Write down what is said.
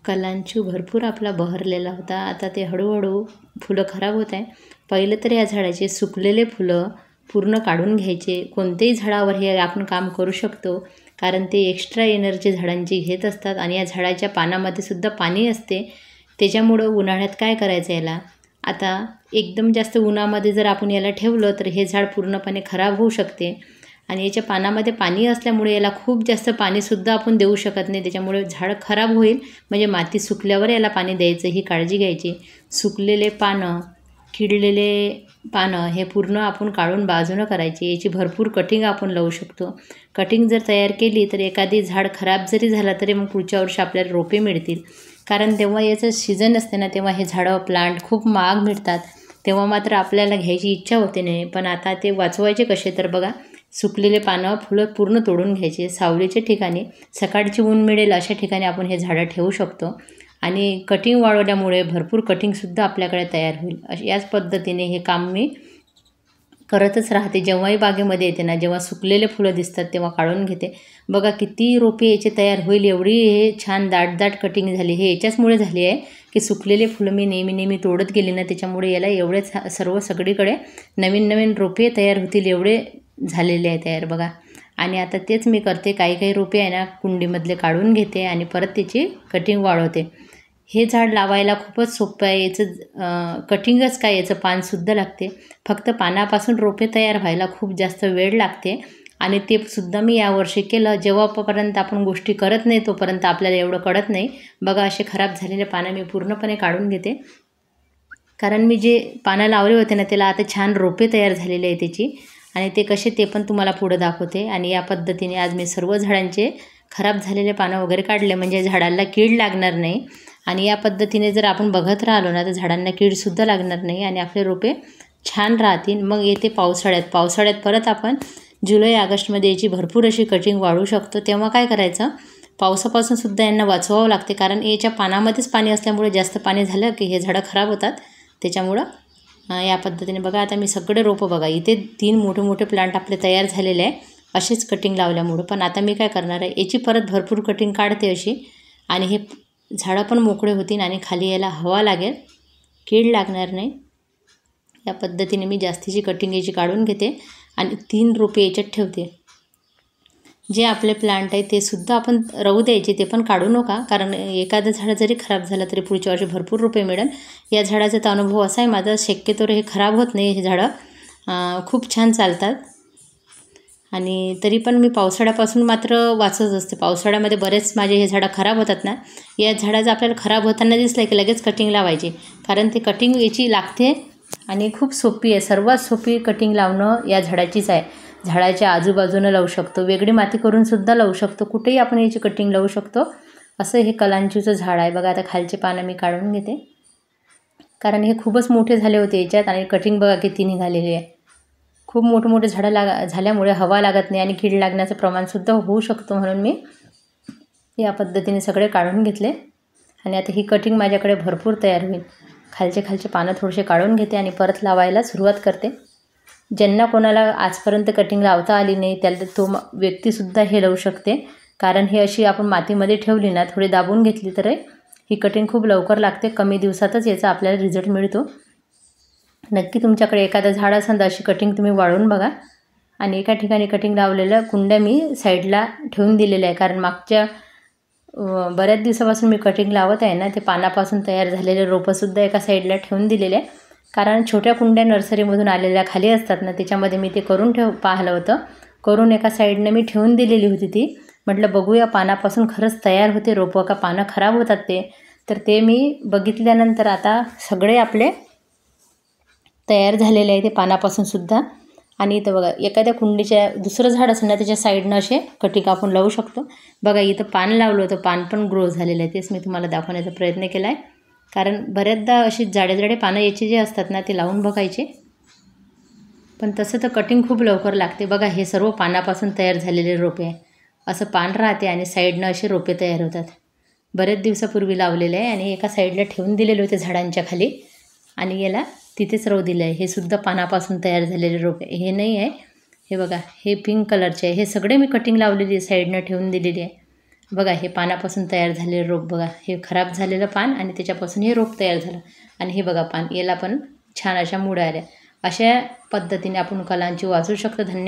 Kalanchoe भरपूर आपला बहरलेला होता. आता ते हळूहळू फुलं खराब होत आहे. पहिलं तर या झाडाचे सुकलेले फुलं पूर्ण काढून घ्यायचे. कोणत्याही झाडावर हे आपण काम करू शकतो, कारण ते एक्स्ट्रा एनर्जी झाडांची घेत असतात आणि या झाडाच्या पानामध्ये सुद्धा पाणी असते. त्याच्यामुळं उन्हाळ्यात काय करायचं याला, आता एकदम जास्त उन्हामध्ये जर आपण याला ठेवलं तर हे झाड पूर्णपणे खराब होऊ शकते आणि याच्या पानामध्ये पाणी असल्यामुळे याला खूप जास्त पाणीसुद्धा आपण देऊ शकत नाही. त्याच्यामुळे झाड खराब होईल. म्हणजे माती सुकल्यावर याला पाणी द्यायचं, ही काळजी घ्यायची. सुकलेले पानं, किडलेले पानं हे पूर्ण आपण काढून बाजूनं करायची. याची भरपूर कटिंग आपण लावू शकतो. कटिंग जर तयार केली तर एखादी झाड खराब जरी झाला तरी मग पुढच्या वर्षी आपल्याला रोपे मिळतील. कारण तेव्हा याचं सीझन असते ना, तेव्हा हे झाडं प्लांट खूप महाग मिळतात. तेव्हा मात्र आपल्याला घ्यायची इच्छा होते नाही. पण आता ते वाचवायचे कसे, तर बघा, सुकलेले पानं फुलं पूर्ण तोडून घ्यायचे. सावलीच्या ठिकाणी, सकाळची ऊन मिळेल अशा ठिकाणी आपण हे झाडं ठेवू शकतो आणि कटिंग वाढवल्यामुळे भरपूर कटिंगसुद्धा आपल्याकडे तयार होईल. याच पद्धतीने हे काम मी करतच राहते. जेव्हाही बागेमध्ये येते ना, जेव्हा सुकलेले फुलं दिसतात तेव्हा काढून घेते. बघा किती रोपे याचे तयार होईल, एवढी हे छान दाट कटिंग झाली. हे याच्याचमुळे झाली आहे की सुकलेले फुलं मी नेहमी तोडत गेली ना, त्याच्यामुळे याला एवढे सगळीकडे नवीन रोपे तयार होतील एवढे झालेले आहे तयार बघा. आणि आता तेच मी करते. काही रोपे आहे ना कुंडीमधले काढून घेते आणि परत त्याची कटिंग वाढवते. हे झाड लावायला खूपच सोपं आहे. याचं कटिंगच काय, याचं पानसुद्धा लागते. फक्त पानापासून रोपे तयार व्हायला खूप जास्त वेळ लागते आणि ते सुद्धा मी यावर्षी केलं. जेव्हापर्यंत आपण गोष्टी करत नाही तोपर्यंत आपल्याला एवढं कळत नाही. बघा, असे खराब झालेले पानं मी पूर्णपणे काढून घेते, कारण मी जे पानं लावले होते ना त्याला आता छान रोपे तयार झालेले आहे त्याची. आणि ते कसे ते पण तुम्हाला पुढं दाखवते. आणि या पद्धतीने आज मी सर्व झाडांचे खराब झालेले पानं वगैरे काढले, म्हणजे झाडाला कीड लागणार नाही. आणि या पद्धतीने जर आपण बघत राहिलो ना तर झाडांना कीडसुद्धा लागणार नाही आणि आपले रोपे छान राहतील. मग येते पावसाळ्यात परत आपण जुलै ऑगस्टमध्ये याची भरपूर अशी कटिंग वाढवू शकतो. तेव्हा काय करायचं, पावसापासून सुद्धा यांना वाचवावं लागते, कारण याच्या पानामध्येच पाणी असल्यामुळे जास्त पाणी झालं की हे झाडं खराब होतात. त्याच्यामुळं या पद्धतीने बघा, आता मी सगळे रोपं बघा, इथे 3 मोठे प्लांट आपले तयार झालेले आहे असेच कटिंग लावल्यामुळं. पण आता मी काय करणार आहे, याची परत भरपूर कटिंग काढते अशी, आणि हे झाडं पण मोकळे होतील आणि खाली याला हवा लागेल, कीड लागणार नाही. या पद्धतीने मी जास्तीची कटिंग याची काढून घेते आणि 3 रोपे याच्यात ठेवते. जे आपले प्लांट आहे ते सुद्धा आपण राहू द्यायचे, ते पण काढू नका, कारण एखादं झाड जरी खराब झालं तरी पुढच्या वर्षी भरपूर रोपे मिळेल. या झाडाचा तर अनुभव असा आहे माझा, शक्यतो हे खराब होत नाही. हे झाडं खूप छान चालतात. आणि तरी पण मी पावसाळ्यापासून मात्र वाचत असते. पावसाळ्यामध्ये बरेच माझे हे झाडं खराब होतात ना, या झाडाचं आपल्याला खराब होताना दिसलं की लगेच कटिंग लावायची, कारण ते कटिंग याची लागते आणि खूप सोपी आहे. सर्वात सोपी कटिंग लावणं या झाडाचीच आहे. झाडाच्या आजूबाजूनं लावू शकतो, वेगळी माती करूनसुद्धा लावू शकतो, कुठेही आपण याची कटिंग लावू शकतो. असं हे कलांचूचं झाड आहे बघा. आता खालचे पानं मी काढून घेते, कारण हे खूपच मोठे झाले होते याच्यात आणि कटिंग बघा किती निघालेली आहे. खूप मोठे झाडं झाल्यामुळे हवा लागत नाही आणि कीड लागण्याचं प्रमाणसुद्धा होऊ शकतो, म्हणून मी या पद्धतीने सगळे काढून घेतले. आणि आता ही कटिंग माझ्याकडे भरपूर तयार होईल. खालचे पानं थोडेसे काढून घेते आणि परत लावायला सुरुवात करते. ज्यांना कोणाला आजपर्यंत कटिंग लावता आली नाही त्याला तो व्यक्तीसुद्धा हे लावू शकते, कारण हे अशी आपण मातीमध्ये ठेवली ना, थोडी दाबून घेतली तर ही कटिंग खूप लवकर लागते. कमी दिवसातच याचा आपल्याला रिझल्ट मिळतो. नक्की तुमच्याकडे एखादं झाड असेल तर अशी कटिंग तुम्ही वाढवून बघा. आणि एका ठिकाणी कटिंग लावलेल्या कुंड्या मी साईडला ठेवून दिलेल्या आहे, कारण मागच्या बऱ्याच दिवसापासून मी कटिंग लावत आहे ना, ते पानापासून तयार झालेले रोपंसुद्धा एका साईडला ठेवून दिलेले आहे. कारण छोट्या कुंड्या नर्सरीमधून आलेल्या खाली असतात ना, त्याच्यामध्ये मी ते पाहिलं होतं, करून एका साईडनं मी ठेवून दिलेली होती ती. म्हटलं बघूया पानापासून खरंच तयार होते रोपं का पानं खराब होतात ते. तर ते मी बघितल्यानंतर आता सगळे आपले तयार झालेले आहे ते पानापासून सुद्धा. आणि इथं बघा, एखाद्या कुंडीच्या दुसरं झाड असेल ना त्याच्या साईडनं असे कटिंग आपण लावू शकतो. बघा, इथं पान लावलं होतं, पान पण ग्रो झालेलं आहे. तेच मी तुम्हाला दाखवण्याचा प्रयत्न केला आहे, कारण बऱ्याचदा अशी जाडे पानं याचे जे असतात ना ते लावून बघायचे, पण तसं तर कटिंग खूप लवकर लागते. बघा, हे सर्व पानापासून तयार झालेले रोपे आहे. असं पान राहते आणि साईडनं असे रोपे तयार होतात. बरेच दिवसापूर्वी लावलेले आहे आणि एका साईडला ठेवून दिलेले होते झाडांच्या खाली, आणि याला तिथेच राहू दिलं आहे. हे सुद्धा पानापासून तयार झालेले रोपे, हे नाही आहे. हे बघा, हे पिंक कलरचे आहे. हे सगळे मी कटिंग लावलेली आहे, साईडनं ठेवून दिलेली आहे. बघा हे पानापासून तयार झालेलं रोप बघा, हे खराब झालेलं पान आणि त्याच्यापासून हे रोप तयार झालं. आणि हे बघा पान, याला पण छान अशा मुळ्या आल्या. अशा पद्धतीने आपण कलांची वाचू शकतो. धन्यवाद.